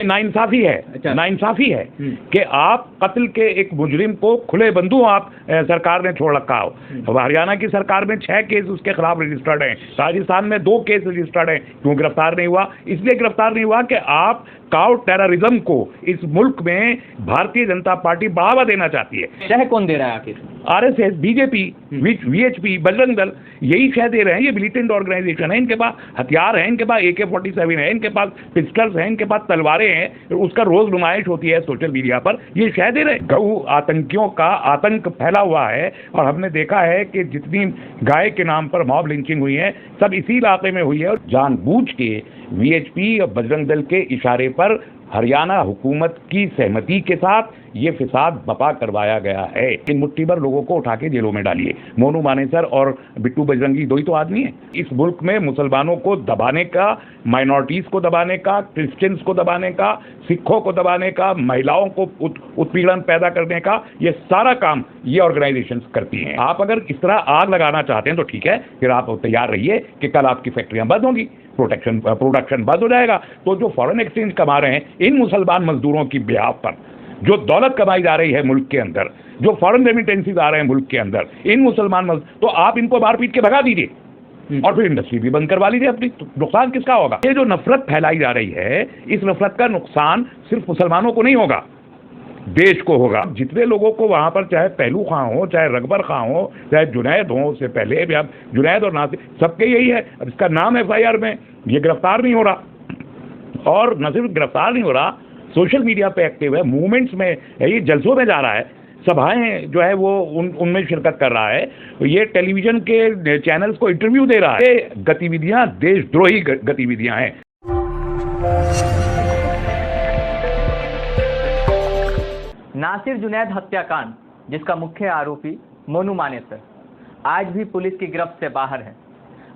नाइंसाफी है। अच्छा। नाइंसाफी है कि आप कत्ल के एक मुजरिम को खुले बंदू आप सरकार ने छोड़ रखा हो। हरियाणा की सरकार में 6 केस उसके खिलाफ रजिस्टर्ड हैं, राजस्थान में 2 केस रजिस्टर्ड हैं। क्यों गिरफ्तार नहीं हुआ? इसलिए गिरफ्तार नहीं हुआ कि आप काउ टेररिज्म को इस मुल्क में भारतीय जनता पार्टी बढ़ावा देना चाहती है। शह कौन दे रहा है आखिर? RSS, BJP, VHP, Bajrang Dal, यही शह दे रहे हैं। ये मिलिटेंट ऑर्गेनाइजेशन है, इनके पास हथियार हैं, इनके पास AK-47 है, इनके पास पिस्टल्स हैं, इनके पास तलवारें हैं, उसका रोज नुमाइश होती है सोशल मीडिया पर। ये शह दे रहे हैं। गौ आतंकियों का आतंक फैला हुआ है और हमने देखा है कि जितनी गाय के नाम पर मॉब लिंचिंग हुई है सब इसी इलाके में हुई है। और जानबूझ के वीएचपी और बजरंग दल के इशारे पर हरियाणा हुकूमत की सहमति के साथ ये फिसाद बपा करवाया गया है। इन मुट्ठी भर लोगों को उठा के जेलों में डालिए। मोनू मानेसर और बिट्टू बजरंगी दो ही तो आदमी है। इस मुल्क में मुसलमानों को दबाने का, माइनॉरिटीज को दबाने का, क्रिश्चियंस को दबाने का, सिखों को दबाने का, महिलाओं को उत्पीड़न पैदा करने का, ये सारा काम ये ऑर्गेनाइजेशंस करती हैं। आप अगर इस तरह आग लगाना चाहते हैं तो ठीक है, फिर आप तैयार रहिए कि कल आपकी फैक्ट्रियां बंद होंगी, प्रोडक्शन बंद हो जाएगा। तो जो फॉरेन एक्सचेंज कमा रहे हैं इन मुसलमान मजदूरों की ब्याह पर, जो दौलत कमाई जा रही है मुल्क के अंदर, जो फॉरेन रेमिटेंसीज आ रहे हैं मुल्क के अंदर, इन मुसलमान तो आप इनको मार पीट के भगा दीजिए और फिर इंडस्ट्री भी बंद करवा लीजिए अपनी। तो नुकसान किसका होगा? ये जो नफरत फैलाई जा रही है, इस नफरत का नुकसान सिर्फ मुसलमानों को नहीं होगा, देश को होगा। जितने लोगों को वहां पर, चाहे पहलू खां हो, चाहे रकबर खां हो, चाहे जुनैद हो, उससे पहले भी अब जुनैद और नासिर, सबके यही है। अब इसका नाम FIR में, ये गिरफ्तार नहीं हो रहा। और न सिर्फ गिरफ्तार नहीं हो रहा, सोशल मीडिया पे एक्टिव है, मूवमेंट्स में है, ये जलसों में जा रहा है, सभाएं जो है वो उनमें शिरकत कर रहा है, ये टेलीविजन के चैनल्स को इंटरव्यू दे रहा है। ये गतिविधियां देशद्रोही गतिविधियां हैं। नासिर जुनैद हत्याकांड, जिसका मुख्य आरोपी मोनू मानेसर आज भी पुलिस की गिरफ्त से बाहर है।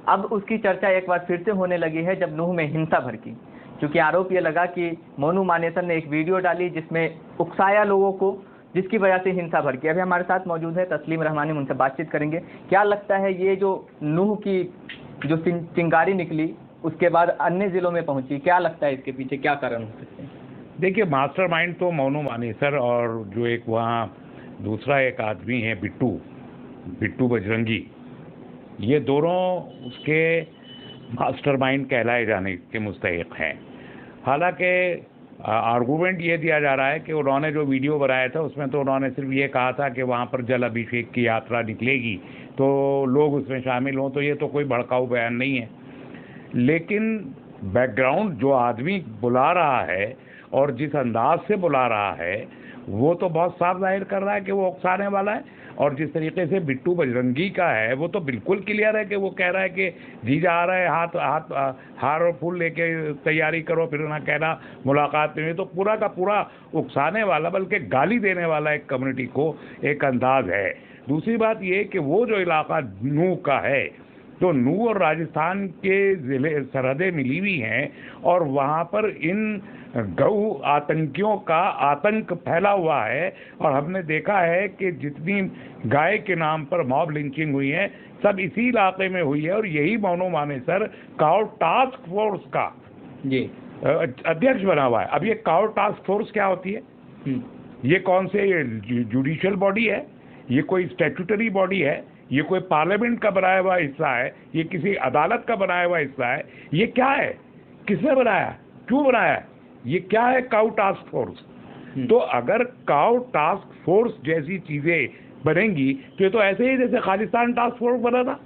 अब उसकी चर्चा एक बार फिर से होने लगी है जब नूह में हिंसा भड़की, क्योंकि आरोप ये लगा कि मोनू मानेसर ने एक वीडियो डाली जिसमें उकसाया लोगों को, जिसकी वजह से हिंसा भड़की। अभी हमारे साथ मौजूद है तस्लीम रहमानी, उनसे बातचीत करेंगे। क्या लगता है ये जो नूह की जो चिंगारी निकली उसके बाद अन्य जिलों में पहुंची, क्या लगता है इसके पीछे क्या कारण हो सकते हैं? देखिए, मास्टरमाइंड तो मोनू मानेसर और जो एक वहाँ दूसरा एक आदमी है बिट्टू बजरंगी, ये दोनों उसके मास्टरमाइंड कहलाए जाने के मुस्तहिक हैं। हालांकि आर्गूमेंट ये दिया जा रहा है कि उन्होंने जो वीडियो बनाया था उसमें तो उन्होंने सिर्फ ये कहा था कि वहाँ पर जल अभिषेक की यात्रा निकलेगी तो लोग उसमें शामिल हों, तो ये तो कोई भड़काऊ बयान नहीं है। लेकिन बैकग्राउंड जो आदमी बुला रहा है और जिस अंदाज से बुला रहा है वो तो बहुत साफ जाहिर कर रहा है कि वो उकसाने वाला है। और जिस तरीके से बिट्टू बजरंगी का है वो तो बिल्कुल क्लियर है कि वो कह रहा है कि जीजा आ रहा है, हार और फूल लेके तैयारी करो, फिर ना कहना मुलाकात में। तो पूरा का पूरा उकसाने वाला, बल्कि गाली देने वाला एक कम्युनिटी को एक अंदाज है। दूसरी बात ये कि वो जो इलाका नूह का है, तो नूह और राजस्थान के ज़िले सरहदें मिली हुई हैं और वहाँ पर इन गौ आतंकियों का आतंक फैला हुआ है। और हमने देखा है कि जितनी गाय के नाम पर मॉब लिंचिंग हुई है सब इसी इलाके में हुई है। और यही Monu Manesar cow task force का अध्यक्ष बना हुआ है। अब ये काउ टास्क फोर्स क्या होती है? ये कौन से जुडिशियल बॉडी है? ये कोई स्टैट्यूटरी बॉडी है? ये कोई पार्लियामेंट का बनाया हुआ हिस्सा है? ये किसी अदालत का बनाया हुआ हिस्सा है? ये क्या है? किसने बनाया? क्यों बनाया? ये क्या है काउ टास्क फोर्स? तो अगर काउ टास्क फोर्स जैसी चीजें बनेंगी तो ये तो ऐसे ही जैसे खालिस्तान टास्क फोर्स बना था।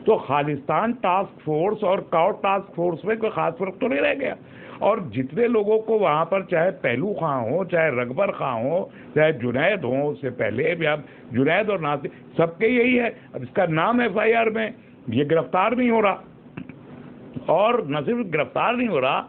तो खालिस्तान टास्क फोर्स और काउ टास्क फोर्स में कोई खास फर्क तो नहीं रह गया। और जितने लोगों को वहाँ पर, चाहे पहलू खां हो, चाहे रकबर खां हो, चाहे जुनैद हो, उससे पहले भी अब जुनैद और नासिर, सबके यही है। अब इसका नाम FIR में, ये गिरफ्तार नहीं हो रहा। और न सिर्फ गिरफ्तार नहीं हो रहा,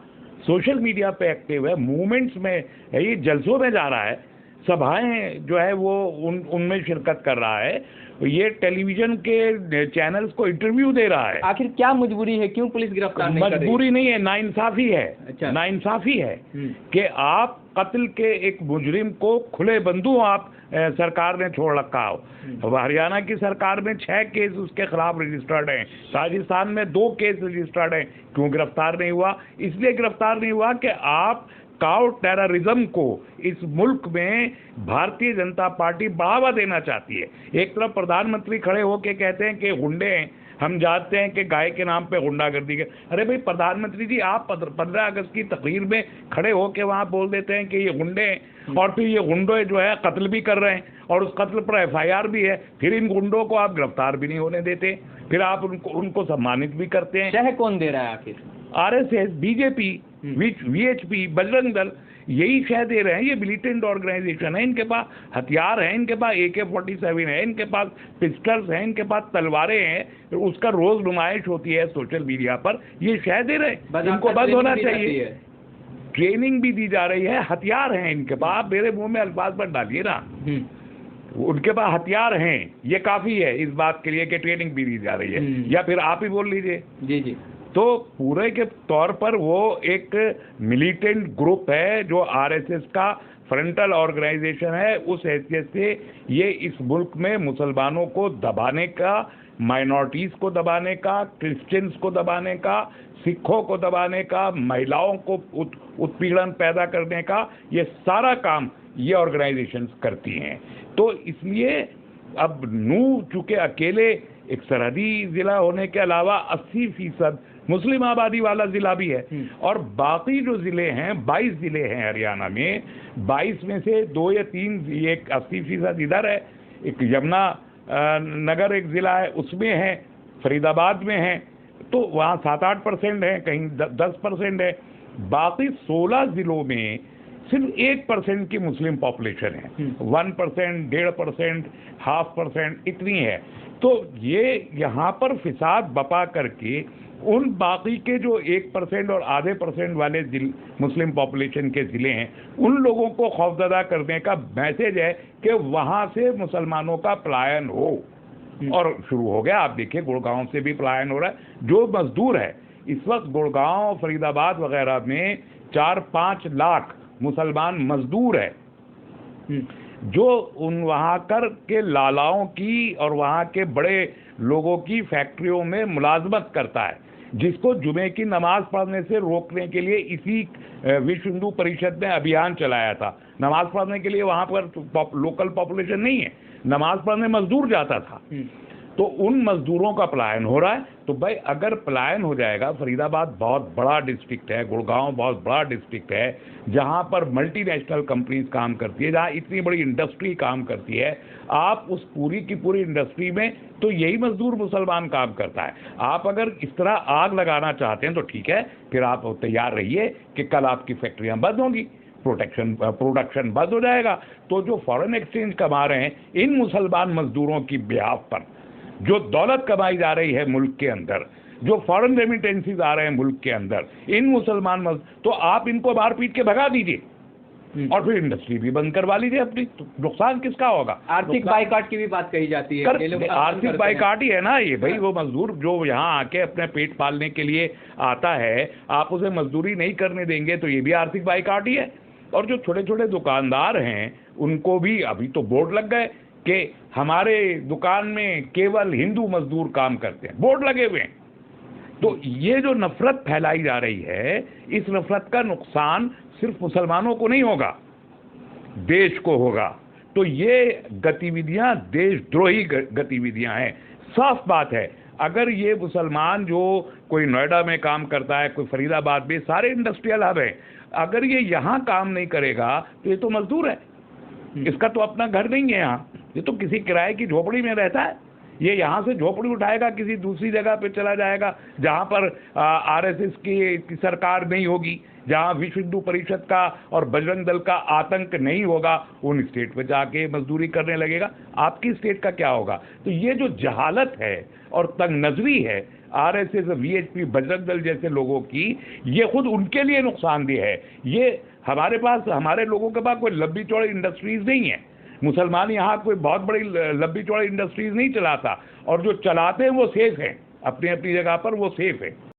सोशल मीडिया पे एक्टिव है, मूवमेंट्स में है, ये जलसों में जा रहा है, सभाएं जो है वो उनमें शिरकत कर रहा है, ये टेलीविजन के चैनल्स को इंटरव्यू दे रहा है। आखिर क्या मजबूरी है, क्यों पुलिस गिरफ्तार नहीं कर रही? मजबूरी नहीं है, नाइंसाफी है। अच्छा। नाइंसाफी है कि आप कत्ल के एक मुजरिम को खुले बंदू आप सरकार ने छोड़ रखा हो। हरियाणा की सरकार में 6 केस उसके खिलाफ रजिस्टर्ड हैं, राजस्थान में 2 केस रजिस्टर्ड हैं। क्यों गिरफ्तार नहीं हुआ? इसलिए गिरफ्तार नहीं हुआ कि आप काउ टेररिज्म को इस मुल्क में भारतीय जनता पार्टी बढ़ावा देना चाहती है। एक तरफ प्रधानमंत्री खड़े होकर कहते हैं कि गुंडे हैं, हम जानते हैं कि गाय के नाम पे गुंडागर्दी के। अरे भाई प्रधानमंत्री जी, आप 15 अगस्त की तकरीर में खड़े होकर वहां बोल देते हैं कि ये गुंडे हैं, और फिर ये गुंडे जो है कत्ल भी कर रहे हैं और उस कत्ल पर FIR भी है, फिर इन गुंडों को आप गिरफ्तार भी नहीं होने देते, फिर आप उनको सम्मानित भी करते हैं। शह कौन दे रहा है आखिर? RSS, BJP, VHP, Bajrang Dal, यही शह दे रहे हैं। ये मिलिटेंट ऑर्गेनाइजेशन है, इनके पास हथियार है, इनके पास AK-47 है, इनके पास पिस्टल्स हैं, इनके पास तलवारें हैं, उसका रोज नुमाइश होती है सोशल मीडिया पर। ये शह दे रहे हैं, इनको बंद होना चाहिए। ट्रेनिंग भी दी जा रही है, हथियार हैं इनके पास। आप मेरे मुंह में अल्फाज मत डालिए ना, उनके पास हथियार हैं, ये काफी है इस बात के लिए कि ट्रेनिंग भी दी जा रही है। या फिर आप ही बोल लीजिए। जी जी। तो पूरे के तौर पर वो एक मिलिटेंट ग्रुप है जो RSS का फ्रंटल ऑर्गेनाइजेशन है। उस हैसियत से ये इस मुल्क में मुसलमानों को दबाने का, माइनॉरिटीज को दबाने का, क्रिश्चियंस को दबाने का, सिखों को दबाने का, महिलाओं को उत्पीड़न पैदा करने का, ये सारा काम ये ऑर्गेनाइजेशंस करती हैं। तो इसलिए अब नूह चूंकि अकेले एक सरहदी जिला होने के अलावा 80% मुस्लिम आबादी वाला जिला भी है, और बाकी जो जिले हैं 22 जिले हैं हरियाणा में, 22 में से 2 या 3, ये 80% इधर है, एक यमुना नगर एक जिला है उसमें है, फरीदाबाद में है, तो वहाँ 7-8% है, कहीं 10% है। बाकी 16 जिलों में सिर्फ 1% की मुस्लिम पॉपुलेशन है, 1%, 1.5%, 0.5% इतनी है। तो ये यहाँ पर फिसाद बपा करके उन बाकी के जो 1% और आधे % वाले मुस्लिम पॉपुलेशन के ज़िले हैं, उन लोगों को खौफजदा करने का मैसेज है कि वहाँ से मुसलमानों का पलायन हो, और शुरू हो गया। आप देखिए गुड़गांव से भी पलायन हो रहा है। जो मजदूर है इस वक्त गुड़गांव, फरीदाबाद वगैरह में 4-5 लाख मुसलमान मजदूर है, जो उन वहाँ कर के लालाओं की और वहाँ के बड़े लोगों की फैक्ट्रियों में मुलाजमत करता है, जिसको जुमे की नमाज पढ़ने से रोकने के लिए इसी विश्व हिंदू परिषद ने अभियान चलाया था। नमाज पढ़ने के लिए वहाँ पर लोकल पॉपुलेशन नहीं है, नमाज पढ़ने मजदूर जाता था। तो उन मजदूरों का पलायन हो रहा है। तो भाई अगर पलायन हो जाएगा, फरीदाबाद बहुत बड़ा डिस्ट्रिक्ट है, गुड़गांव बहुत बड़ा डिस्ट्रिक्ट है, जहां पर मल्टीनेशनल कंपनीज काम करती है, जहां इतनी बड़ी इंडस्ट्री काम करती है, आप उस पूरी की पूरी इंडस्ट्री में तो यही मजदूर मुसलमान काम करता है। आप अगर इस तरह आग लगाना चाहते हैं तो ठीक है, फिर आप तैयार रहिए कि कल आपकी फैक्ट्रियां बंद होंगी, प्रोडक्शन बंद हो जाएगा। तो जो फॉरेन एक्सचेंज कमा रहे हैं इन मुसलमान मजदूरों की बिहाफ पर, जो दौलत कमाई जा रही है मुल्क के अंदर, जो फॉरेन रेमिटेंसीज आ रहे हैं मुल्क के अंदर, इन मुसलमान तो आप इनको मार पीट के भगा दीजिए और फिर इंडस्ट्री भी बंद करवा लीजिए अपनी। तो नुकसान किसका होगा? आर्थिक बाइकाट की भी बात कही जाती है। आर्थिक बाइकाट ही है ना ये भाई। वो मजदूर जो यहाँ आके अपने पेट पालने के लिए आता है, आप उसे मजदूरी नहीं करने देंगे तो ये भी आर्थिक बाइकाट ही है। और जो छोटे छोटे दुकानदार हैं उनको भी अभी तो बोर्ड लग गए कि हमारे दुकान में केवल हिंदू मजदूर काम करते हैं, बोर्ड लगे हुए हैं। तो ये जो नफरत फैलाई जा रही है, इस नफरत का नुकसान सिर्फ मुसलमानों को नहीं होगा, देश को होगा। तो ये गतिविधियां देशद्रोही गतिविधियां हैं। साफ बात है, अगर ये मुसलमान जो कोई नोएडा में काम करता है, कोई फरीदाबाद में, सारे इंडस्ट्रियल हब है, अगर ये यहाँ काम नहीं करेगा तो ये तो मजदूर है, इसका तो अपना घर नहीं है यहाँ, ये तो किसी किराए की झोपड़ी में रहता है। ये यहाँ से झोपड़ी उठाएगा, किसी दूसरी जगह पे चला जाएगा जहाँ पर RSS की सरकार नहीं होगी, जहाँ विश्व हिंदू परिषद का और बजरंग दल का आतंक नहीं होगा, उन स्टेट पे जाके मजदूरी करने लगेगा। आपकी स्टेट का क्या होगा? तो ये जो जहालत है और तंग नजरी है RSS, VHP, बजरंग दल जैसे लोगों की, ये खुद उनके लिए नुकसानदेह है। ये हमारे लोगों के पास कोई लंबी चौड़ी इंडस्ट्रीज नहीं है। मुसलमान यहाँ कोई बहुत बड़ी लंबी चौड़ी इंडस्ट्रीज नहीं चलाता, और जो चलाते हैं वो सेफ हैं, अपनी अपनी जगह पर वो सेफ है।